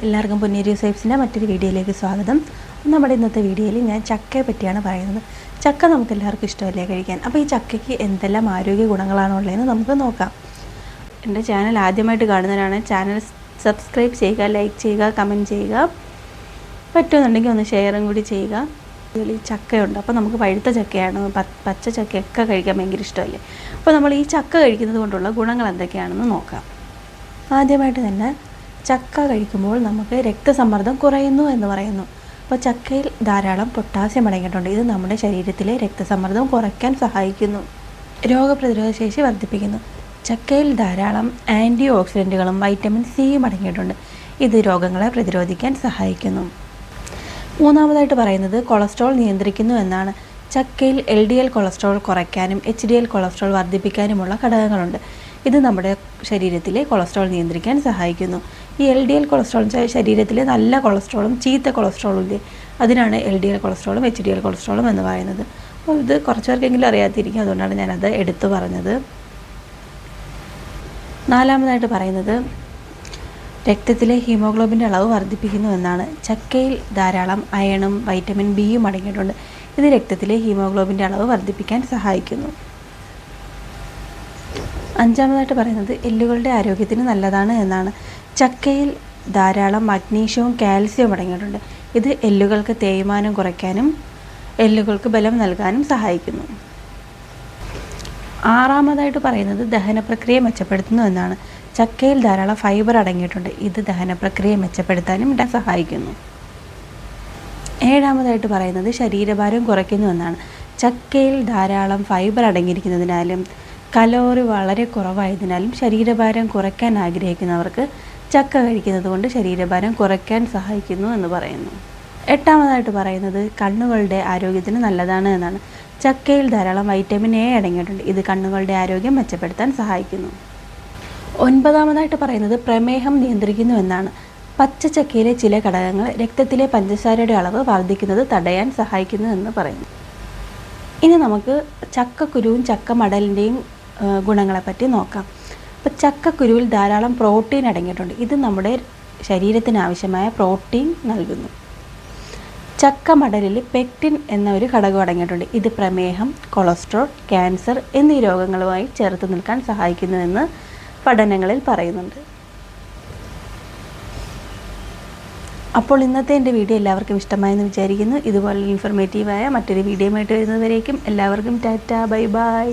എല്ലാവർക്കും പൊന്നേരി സേഫ്സിൻ്റെ മറ്റൊരു വീഡിയോയിലേക്ക് സ്വാഗതം. നമ്മുടെ ഇന്നത്തെ വീഡിയോയിൽ ഞാൻ ചക്കയെ പറ്റിയാണ് പറയുന്നത്. ചക്ക നമുക്ക് എല്ലാവർക്കും ഇഷ്ടമല്ലേ കഴിക്കാൻ. അപ്പോൾ ഈ ചക്കയ്ക്ക് എന്തെല്ലാം ആരോഗ്യ ഗുണങ്ങളാണുള്ളതെന്ന് നമുക്ക് നോക്കാം. എൻ്റെ ചാനൽ ആദ്യമായിട്ട് കാണുന്നവരാണ് ചാനൽ സബ്സ്ക്രൈബ് ചെയ്യുക, ലൈക്ക് ചെയ്യുക, കമൻറ്റ് ചെയ്യുക, പറ്റുമെന്നുണ്ടെങ്കിൽ ഒന്ന് ഷെയറും കൂടി ചെയ്യുക. ഈ ചക്കയുണ്ട്, അപ്പോൾ നമുക്ക് പഴുത്ത ചക്കയാണ്, പച്ച ചക്കയൊക്കെ കഴിക്കാൻ ഭയങ്കര ഇഷ്ടമല്ലേ. അപ്പോൾ നമ്മൾ ഈ ചക്ക കഴിക്കുന്നത് കൊണ്ടുള്ള ഗുണങ്ങൾ എന്തൊക്കെയാണെന്ന് നോക്കാം. ആദ്യമായിട്ട് തന്നെ ചക്ക കഴിക്കുമ്പോൾ നമുക്ക് രക്തസമ്മർദ്ദം കുറയുന്നു എന്ന് പറയുന്നു. അപ്പോൾ ചക്കയിൽ ധാരാളം പൊട്ടാസ്യം അടങ്ങിയിട്ടുണ്ട്. ഇത് നമ്മുടെ ശരീരത്തിലെ രക്തസമ്മർദ്ദം കുറയ്ക്കാൻ സഹായിക്കുന്നു. രോഗപ്രതിരോധ ശേഷി വർദ്ധിപ്പിക്കുന്നു. ചക്കയിൽ ധാരാളം ആൻറ്റി ഓക്സിഡൻറ്റുകളും വൈറ്റമിൻ സിയും അടങ്ങിയിട്ടുണ്ട്. ഇത് രോഗങ്ങളെ പ്രതിരോധിക്കാൻ സഹായിക്കുന്നു. മൂന്നാമതായിട്ട് പറയുന്നത് കൊളസ്ട്രോൾ നിയന്ത്രിക്കുന്നു എന്നാണ്. ചക്കയിൽ LDL കൊളസ്ട്രോൾ കുറയ്ക്കാനും HDL കൊളസ്ട്രോൾ വർദ്ധിപ്പിക്കാനുമുള്ള ഘടകങ്ങളുണ്ട്. ഇത് നമ്മുടെ ശരീരത്തിലെ കൊളസ്ട്രോൾ നിയന്ത്രിക്കാൻ സഹായിക്കുന്നു. ഈ LDL കൊളസ്ട്രോൾ ശരീരത്തിലെ നല്ല കൊളസ്ട്രോളും ചീത്ത കൊളസ്ട്രോളും ഇല്ലേ, അതിനാണ് LDL കൊളസ്ട്രോളും HDL കൊളസ്ട്രോളും എന്ന് പറയുന്നത്. അപ്പോൾ ഇത് കുറച്ച് പേർക്കെങ്കിലും അറിയാതിരിക്കും, അതുകൊണ്ടാണ് ഞാനത് എടുത്തു പറഞ്ഞത്. നാലാമതായിട്ട് പറയുന്നത് രക്തത്തിലെ ഹീമോഗ്ലോബിൻ്റെ അളവ് വർദ്ധിപ്പിക്കുന്നു എന്നാണ്. ചക്കയിൽ ധാരാളം അയണും വൈറ്റമിൻ ബിയും അടങ്ങിയിട്ടുണ്ട്. ഇത് രക്തത്തിലെ ഹീമോഗ്ലോബിൻ്റെ അളവ് വർദ്ധിപ്പിക്കാൻ സഹായിക്കുന്നു. അഞ്ചാമതായിട്ട് പറയുന്നത് എല്ലുകളുടെ ആരോഗ്യത്തിന് നല്ലതാണ് എന്നാണ്. ചക്കയിൽ ധാരാളം മഗ്നീഷ്യവും കാൽസ്യവും അടങ്ങിയിട്ടുണ്ട്. ഇത് എല്ലുകൾക്ക് തേയ്മാനം കുറയ്ക്കാനും എല്ലുകൾക്ക് ബലം നൽകാനും സഹായിക്കുന്നു. ആറാമതായിട്ട് പറയുന്നത് ദഹനപ്രക്രിയ മെച്ചപ്പെടുത്തുന്നു എന്നാണ്. ചക്കയിൽ ധാരാളം ഫൈബർ അടങ്ങിയിട്ടുണ്ട്. ഇത് ദഹനപ്രക്രിയ മെച്ചപ്പെടുത്താനും സഹായിക്കുന്നു. ഏഴാമതായിട്ട് പറയുന്നത് ശരീരഭാരം കുറയ്ക്കുന്നു എന്നാണ്. ചക്കയിൽ ധാരാളം ഫൈബർ അടങ്ങിയിരിക്കുന്നതിനാലും കലോറി വളരെ കുറവായതിനാലും ശരീരഭാരം കുറയ്ക്കാൻ ആഗ്രഹിക്കുന്നവർക്ക് ചക്ക കഴിക്കുന്നത് കൊണ്ട് ശരീരഭാരം കുറയ്ക്കാൻ സഹായിക്കുന്നു എന്ന് പറയുന്നു. എട്ടാമതായിട്ട് പറയുന്നത് കണ്ണുകളുടെ ആരോഗ്യത്തിന് നല്ലതാണ് എന്നാണ്. ചക്കയിൽ ധാരാളം വൈറ്റമിൻ A അടങ്ങിയിട്ടുണ്ട്. ഇത് കണ്ണുകളുടെ ആരോഗ്യം മെച്ചപ്പെടുത്താൻ സഹായിക്കുന്നു. ഒൻപതാമതായിട്ട് പറയുന്നത് പ്രമേഹം നിയന്ത്രിക്കുന്നു എന്നാണ്. പച്ച ചക്കയിലെ ചില ഘടകങ്ങൾ രക്തത്തിലെ പഞ്ചസാരയുടെ അളവ് വർദ്ധിക്കുന്നത് തടയാൻ സഹായിക്കുന്നു എന്ന് പറയുന്നു. ഇനി നമുക്ക് ചക്കക്കുരുവും ചക്കമടലിൻ്റെയും ഗുണങ്ങളെപ്പറ്റി നോക്കാം. അപ്പോൾ ചക്കക്കുരുവിൽ ധാരാളം പ്രോട്ടീൻ അടങ്ങിയിട്ടുണ്ട്. ഇത് നമ്മുടെ ശരീരത്തിന് ആവശ്യമായ പ്രോട്ടീൻ നൽകുന്നു. ചക്കമടലിൽ പെക്റ്റിൻ എന്ന ഒരു ഘടകം അടങ്ങിയിട്ടുണ്ട്. ഇത് പ്രമേഹം, കൊളസ്ട്രോൾ, ക്യാൻസർ എന്നീ രോഗങ്ങളുമായി ചേർത്ത് നിൽക്കാൻ സഹായിക്കുന്നുവെന്ന് പഠനങ്ങളിൽ പറയുന്നുണ്ട്. അപ്പോൾ ഇന്നത്തെ എൻ്റെ വീഡിയോ എല്ലാവർക്കും ഇഷ്ടമായെന്ന് വിചാരിക്കുന്നു. ഇതുപോലെ ഇൻഫോർമേറ്റീവായ മറ്റൊരു വീഡിയോയുമായിട്ട് വരുന്നതുവരേക്കും എല്ലാവർക്കും ടാറ്റ, ബൈ ബൈ.